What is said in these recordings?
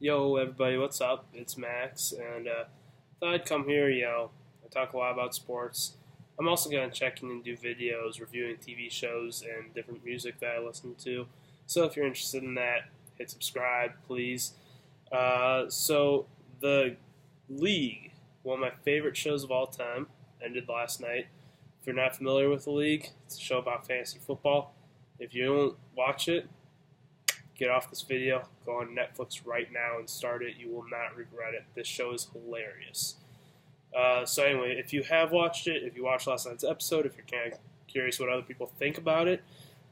Yo, everybody, what's up? It's Max, and thought I'd come here. I talk a lot about sports. I'm also going to check in and do videos reviewing TV shows and different music that I listen to. So if you're interested in that, hit subscribe, please. So, The League, one of my favorite shows of all time, ended last night. If you're not familiar with The League, it's a show about fantasy football. If you don't watch it, get off this video, go on Netflix right now and start it. You will not regret it. This show is hilarious. So anyway, if you have watched it, if you watched last night's episode, if you're kind of curious what other people think about it,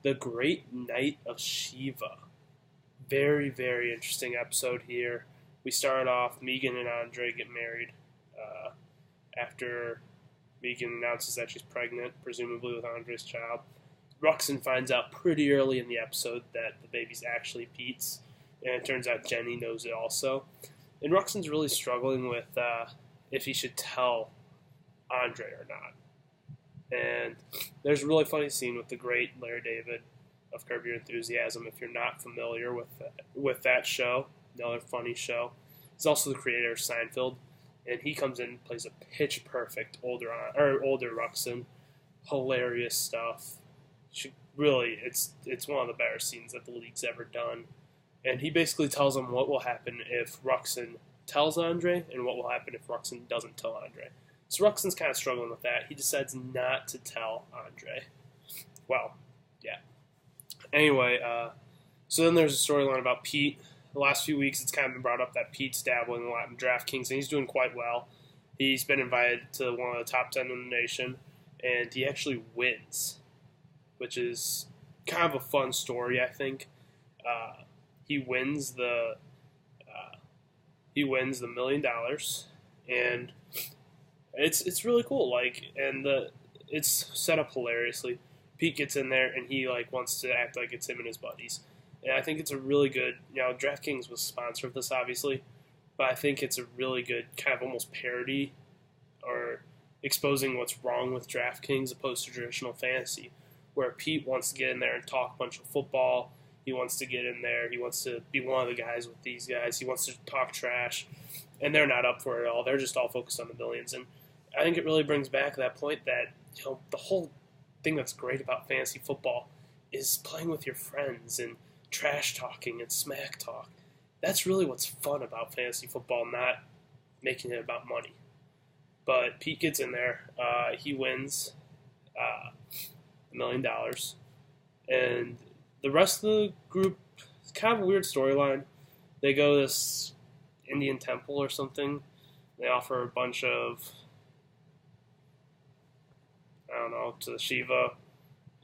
The Great Night of Shiva. Very, very interesting episode here. We start off, Megan and Andre get married after Megan announces that she's pregnant, presumably with Andre's child. Ruxin finds out pretty early in the episode that the baby's actually Pete's, and it turns out Jenny knows it also. And Ruxin's really struggling with if he should tell Andre or not. And there's a really funny scene with the great Larry David of Curb Your Enthusiasm. If you're not familiar with that show, another funny show. He's also the creator of Seinfeld, and he comes in and plays a pitch perfect older Ruxin. Hilarious stuff. It's one of the better scenes that the league's ever done. And he basically tells him what will happen if Ruxin tells Andre and what will happen if Ruxin doesn't tell Andre. So Ruxin's kind of struggling with that. He decides not to tell Andre. Well, yeah. Anyway, so then there's a storyline about Pete. The last few weeks it's kind of been brought up that Pete's dabbling a lot in DraftKings, and he's doing quite well. He's been invited to one of the top 10 in the nation, and he actually wins, which is kind of a fun story, I think. He wins the $1 million, and it's really cool. It's set up hilariously. Pete gets in there and he wants to act like it's him and his buddies, and I think it's a really good. DraftKings was sponsor of this, obviously, but I think it's a really good kind of almost parody or exposing what's wrong with DraftKings opposed to traditional fantasy, where Pete wants to get in there and talk a bunch of football. He wants to get in there. He wants to be one of the guys with these guys. He wants to talk trash, and they're not up for it at all. They're just all focused on the millions. And I think it really brings back that point that the whole thing that's great about fantasy football is playing with your friends and trash talking and smack talk. That's really what's fun about fantasy football, not making it about money. But Pete gets in there. He wins $1 million. And the rest of the group, it's kind of a weird storyline. They go to this Indian temple or something. They offer a bunch of, to the Shiva,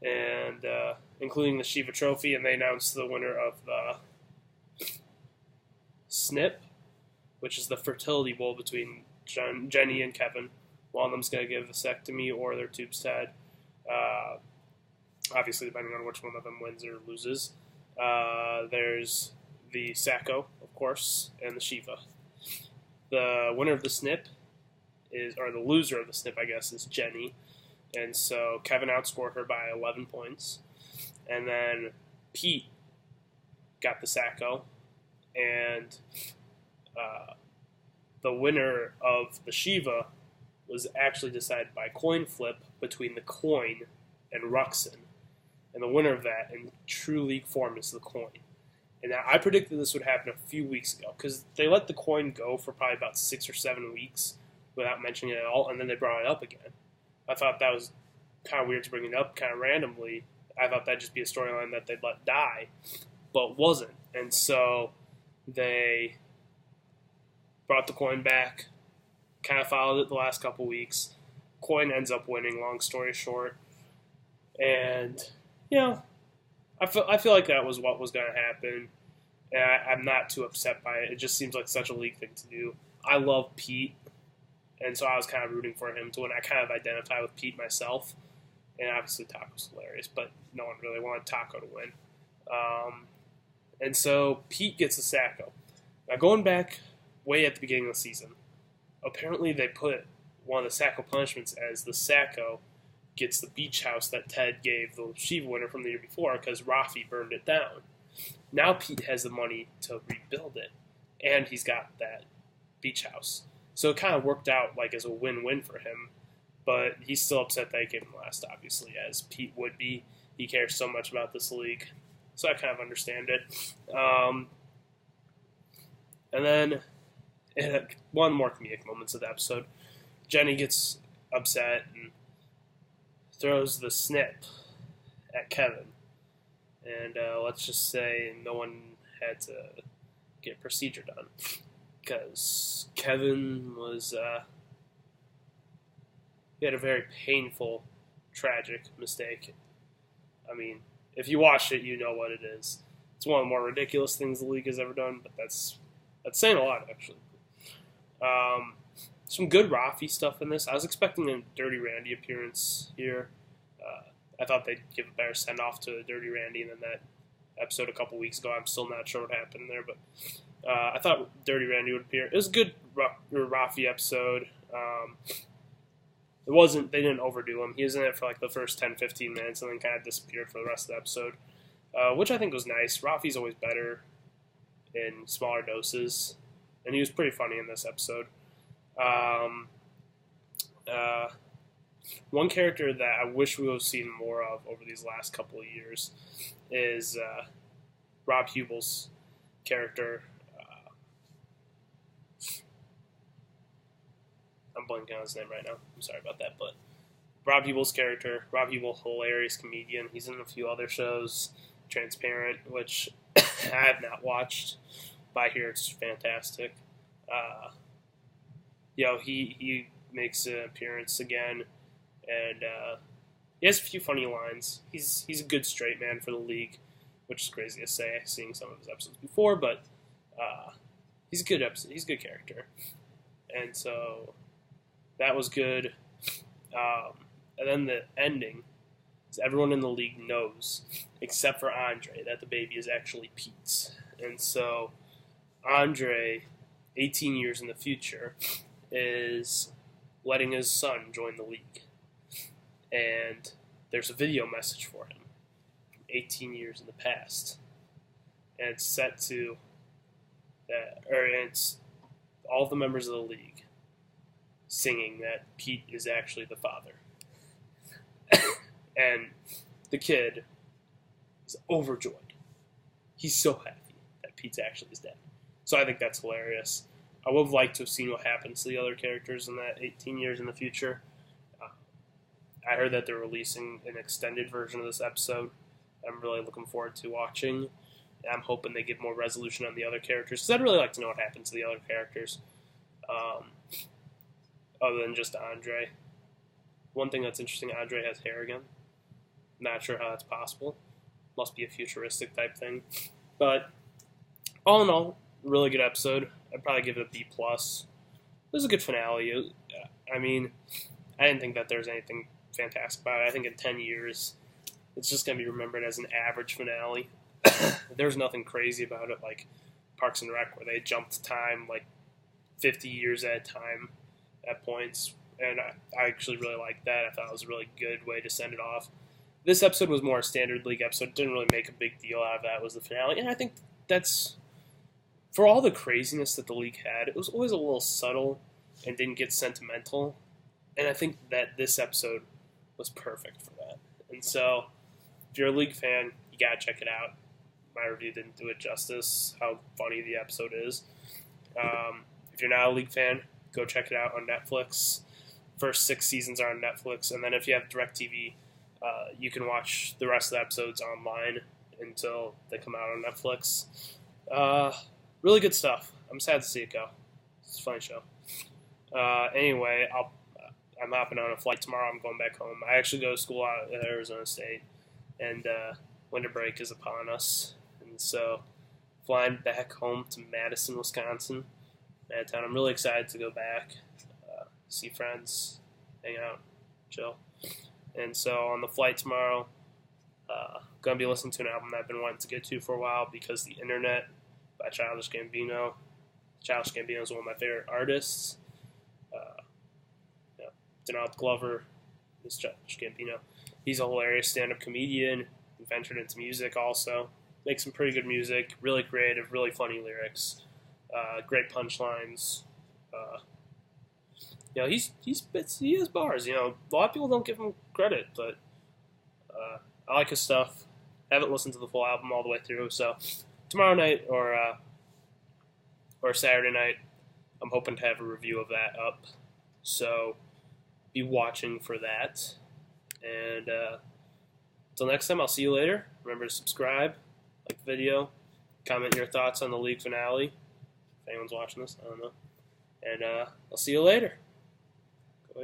and including the Shiva trophy, and they announce the winner of the SNP, which is the fertility bowl between Jenny and Kevin. One of them's going to get a vasectomy or their tubes tied. Obviously, depending on which one of them wins or loses. There's the Sacco, of course, and the Shiva. The winner of the SNP or the loser of the SNP, I guess, is Jenny. And so Kevin outscored her by 11 points. And then Pete got the Sacco. And the winner of the Shiva was actually decided by coin flip between the coin and Ruxin. And the winner of that in true league form is the coin. And I predicted this would happen a few weeks ago because they let the coin go for probably about 6 or 7 weeks without mentioning it at all, and then they brought it up again. I thought that was kind of weird to bring it up kind of randomly. I thought that'd just be a storyline that they'd let die, but it wasn't. And so they brought the coin back, kind of followed it the last couple weeks. Coin ends up winning, long story short. And I feel like that was what was going to happen, and I'm not too upset by it. It just seems like such a league thing to do. I love Pete, and so I was kind of rooting for him to win. I kind of identify with Pete myself, and obviously Taco's hilarious, but no one really wanted Taco to win. And so Pete gets the Sacco. Now, going back way at the beginning of the season, apparently they put one of the Sacco punishments as the Sacco gets the beach house that Ted gave the Shiva winner from the year before because Rafi burned it down. Now Pete has the money to rebuild it, and he's got that beach house. So it kind of worked out like as a win-win for him. But he's still upset that he came last, obviously, as Pete would be. He cares so much about this league. So I kind of understand it. And then one more comedic moments of the episode. Jenny gets upset and throws the snip at Kevin. And let's just say no one had to get procedure done. Because Kevin was... he had a very painful, tragic mistake. I mean, if you watched it, you know what it is. It's one of the more ridiculous things the league has ever done, but that's saying a lot, actually. Some good Rafi stuff in this. I was expecting a Dirty Randy appearance here. I thought they'd give a better send-off to Dirty Randy than that episode a couple weeks ago. I'm still not sure what happened there, but I thought Dirty Randy would appear. It was a good Rafi episode. They didn't overdo him. He was in it for like the first 10, 15 minutes and then kind of disappeared for the rest of the episode, which I think was nice. Rafi's always better in smaller doses, and he was pretty funny in this episode. One character that I wish we would have seen more of over these last couple of years is Rob Hubel's character. I'm blanking on his name right now. I'm sorry about that, but Rob Hubel's character. Rob Hubel, hilarious comedian. He's in a few other shows, Transparent, which I have not watched, but I hear it's fantastic. He makes an appearance again, and he has a few funny lines. He's a good straight man for the league, which is crazy to say, seeing some of his episodes before, but he's a good episode. He's a good character, and so that was good. And then the ending is everyone in the league knows, except for Andre, that the baby is actually Pete's, and so Andre, 18 years in the future, is letting his son join the league. And there's a video message for him, 18 years in the past. And it's set to it's all the members of the league singing that Pete is actually the father. And the kid is overjoyed. He's so happy that Pete's actually his dad. So I think that's hilarious. I would have liked to have seen what happens to the other characters in that 18 years in the future. I heard that they're releasing an extended version of this episode. I'm really looking forward to watching. I'm hoping they give more resolution on the other characters, because I'd really like to know what happens to the other characters, other than just Andre. One thing that's interesting, Andre has hair again. Not sure how that's possible. Must be a futuristic type thing. But all in all, really good episode. I'd probably give it a B+. It was a good finale. I mean, I didn't think that there was anything fantastic about it. I think in 10 years, it's just going to be remembered as an average finale. There's nothing crazy about it, like Parks and Rec, where they jumped time like 50 years at a time at points. And I actually really liked that. I thought it was a really good way to send it off. This episode was more a standard league episode. It didn't really make a big deal out of that. It was the finale. And I think that's, for all the craziness that the league had, it was always a little subtle and didn't get sentimental. And I think that this episode was perfect for that. And so, if you're a league fan, you gotta check it out. My review didn't do it justice, how funny the episode is. If you're not a league fan, go check it out on Netflix. First 6 seasons are on Netflix, and then if you have DirecTV, you can watch the rest of the episodes online until they come out on Netflix. Really good stuff. I'm sad to see it go. It's a funny show. Anyway, I'm hopping on a flight tomorrow. I'm going back home. I actually go to school out at Arizona State, and winter break is upon us. And so, flying back home to Madison, Wisconsin, Madtown. I'm really excited to go back, see friends, hang out, chill. And so, on the flight tomorrow, going to be listening to an album that I've been wanting to get to for a while, Because the Internet by Childish Gambino. Childish Gambino is one of my favorite artists. Donald Glover is Childish Gambino. He's a hilarious stand-up comedian. He ventured into music also. Makes some pretty good music. Really creative, really funny lyrics. Great punchlines. He has bars. A lot of people don't give him credit, but I like his stuff. Haven't listened to the full album all the way through, so tomorrow night or Saturday night, I'm hoping to have a review of that up. So be watching for that. And until next time, I'll see you later. Remember to subscribe, like the video, comment your thoughts on the league finale. If anyone's watching this, I don't know. And I'll see you later. Go